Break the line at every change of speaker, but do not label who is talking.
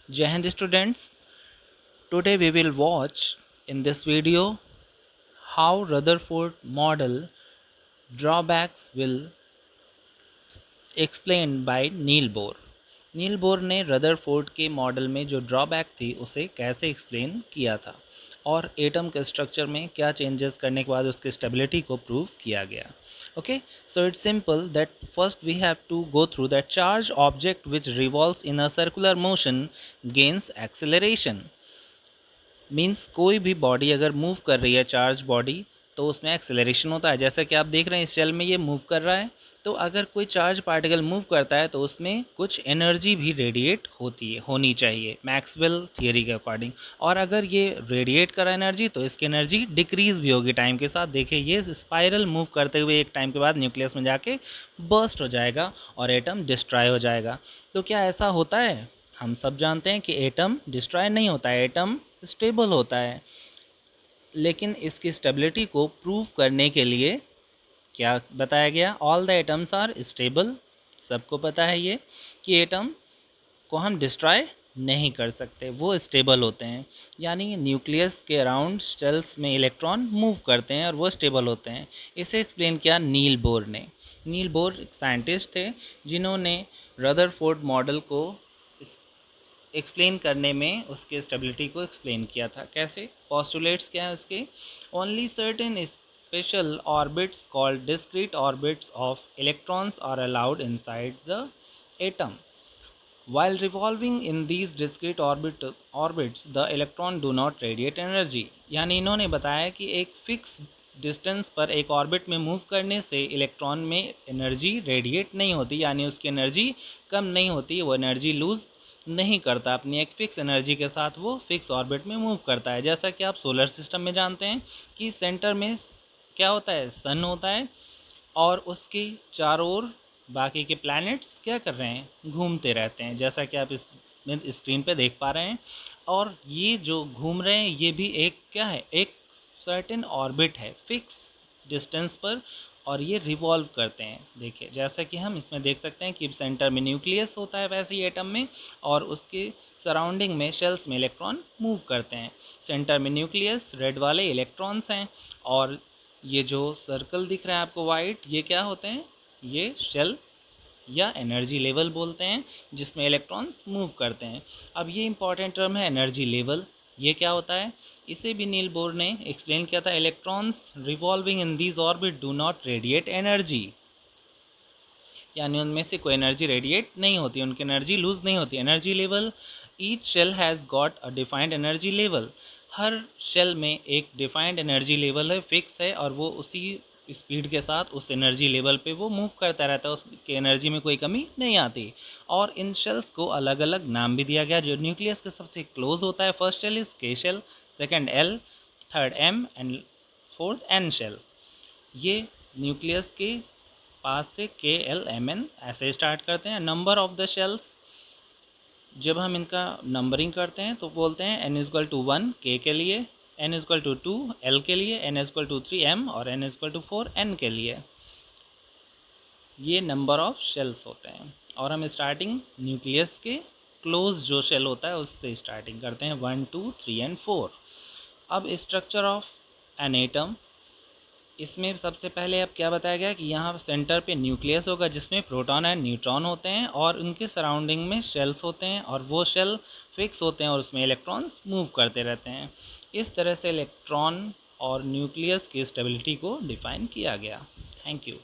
Jai Hind students, today we will watch in this video how Rutherford model drawbacks will explained by Niels Bohr. Niels Bohr ने Rutherford के model में जो drawback थी उसे कैसे explain किया था और एटम के स्ट्रक्चर में क्या चेंजेस करने के बाद उसकी स्टेबिलिटी को प्रूव किया गया। Okay, so it's simple that first we have to go through that charged object which revolves in a circular motion gains acceleration. Means कोई भी बॉडी अगर मूव कर रही है चार्ज बॉडी तो उसमें एक्सेलरेशन होता है। जैसा कि आप देख रहे हैं इस शेल में ये मूव कर रहा है, तो अगर कोई चार्ज पार्टिकल मूव करता है तो उसमें कुछ एनर्जी भी रेडिएट होनी चाहिए मैक्सवेल थियरी के अकॉर्डिंग। और अगर ये रेडिएट कर रहा है एनर्जी तो इसकी एनर्जी डिक्रीज भी होगी टाइम के साथ। देखिए ये स्पाइरल मूव करते हुए एक टाइम के बाद न्यूक्लियस में जाके बर्स्ट हो जाएगा और एटम डिस्ट्रॉय हो जाएगा। तो क्या ऐसा होता है? हम सब जानते हैं कि एटम डिस्ट्रॉय नहीं होता है, एटम स्टेबल होता है। लेकिन इसकी स्टेबिलिटी को प्रूव करने के लिए क्या बताया गया? All the atoms are stable. सबको पता है ये कि एटम को हम डिस्ट्रॉय नहीं कर सकते, वो स्टेबल होते हैं। यानी न्यूक्लियस के अराउंड शेल्स में इलेक्ट्रॉन मूव करते हैं और वो स्टेबल होते हैं। इसे एक्सप्लेन किया नील बोर ने। नील बोर एक साइंटिस्ट थे जिन्होंने रदरफोर्ड मॉडल को एक्सप्लेन करने में उसके स्टेबिलिटी को एक्सप्लेन किया था। कैसे? पोस्टुलेट्स क्या है उसके? Only certain special orbits called discrete orbits of electrons are allowed inside the atom while revolving in these discrete orbits the electron do not radiate energy। यानी इन्होंने बताया कि एक फिक्स डिस्टेंस पर एक ऑर्बिट में मूव करने से इलेक्ट्रॉन में एनर्जी रेडिएट नहीं होती, यानी उसकी एनर्जी कम नहीं होती, वो एनर्जी लूज़ नहीं करता, अपनी एक फिक्स एनर्जी के साथ वो फिक्स ऑर्बिट में मूव करता है। जैसा कि आप सोलर सिस्टम में जानते हैं कि सेंटर में क्या होता है? सन होता है और उसके चारों ओर बाकी के प्लैनेट्स क्या कर रहे हैं? घूमते रहते हैं, जैसा कि आप इस स्क्रीन पे देख पा रहे हैं। और ये जो घूम रहे हैं ये भी एक क्या है? एक सर्टेन ऑर्बिट है फिक्स डिस्टेंस पर, और ये रिवॉल्व करते हैं। देखिए जैसा कि हम इसमें देख सकते हैं कि सेंटर में न्यूक्लियस होता है वैसे ही एटम में, और उसके सराउंडिंग में शेल्स में इलेक्ट्रॉन मूव करते हैं। सेंटर में न्यूक्लियस रेड वाले इलेक्ट्रॉन्स हैं, और ये जो सर्कल दिख रहा है आपको वाइट, ये क्या होते हैं? ये शेल या एनर्जी लेवल बोलते हैं जिसमें इलेक्ट्रॉन्स मूव करते हैं। अब ये इंपॉर्टेंट टर्म है एनर्जी लेवल। ये क्या होता है? इसे भी नील बोर ने एक्सप्लेन किया था। Electrons revolving in these orbit do not radiate energy, यानी उनमें से कोई एनर्जी रेडिएट नहीं होती, उनकी एनर्जी लूज नहीं होती। Energy level, each shell has got a defined energy level. हर शेल में एक डिफाइंड एनर्जी लेवल है, फिक्स है, और वो उसी स्पीड के साथ उस एनर्जी लेवल पे वो मूव करता रहता है, उसकी एनर्जी में कोई कमी नहीं आती। और इन शेल्स को अलग अलग नाम भी दिया गया। जो न्यूक्लियस के सबसे क्लोज होता है, first shell is K shell, second L, third M and fourth N shell. ये न्यूक्लियस के पास से के एल एम एन ऐसे स्टार्ट करते हैं। नंबर ऑफ द शेल्स, जब हम इनका नंबरिंग करते हैं तो बोलते हैं एन इजक्वल टू 1 के लिए, एन इजक्वल टू 2 एल के लिए, एन इजक्वल टू 3 एम और एन इजक्वल टू 4 एन के लिए। ये नंबर ऑफ शेल्स होते हैं। और हम स्टार्टिंग न्यूक्लियस के क्लोज जो शेल होता है उससे स्टार्टिंग करते हैं, 1 2 3 एंड 4। अब स्ट्रक्चर ऑफ एन एटम, इसमें सबसे पहले अब क्या बताया गया कि यहाँ सेंटर पे न्यूक्लियस होगा जिसमें प्रोटॉन एंड न्यूट्रॉन होते हैं, और उनके सराउंडिंग में शेल्स होते हैं, और वो शेल फिक्स होते हैं और उसमें इलेक्ट्रॉन्स मूव करते रहते हैं। इस तरह से इलेक्ट्रॉन और न्यूक्लियस की स्टेबिलिटी को डिफाइन किया गया। Thank you.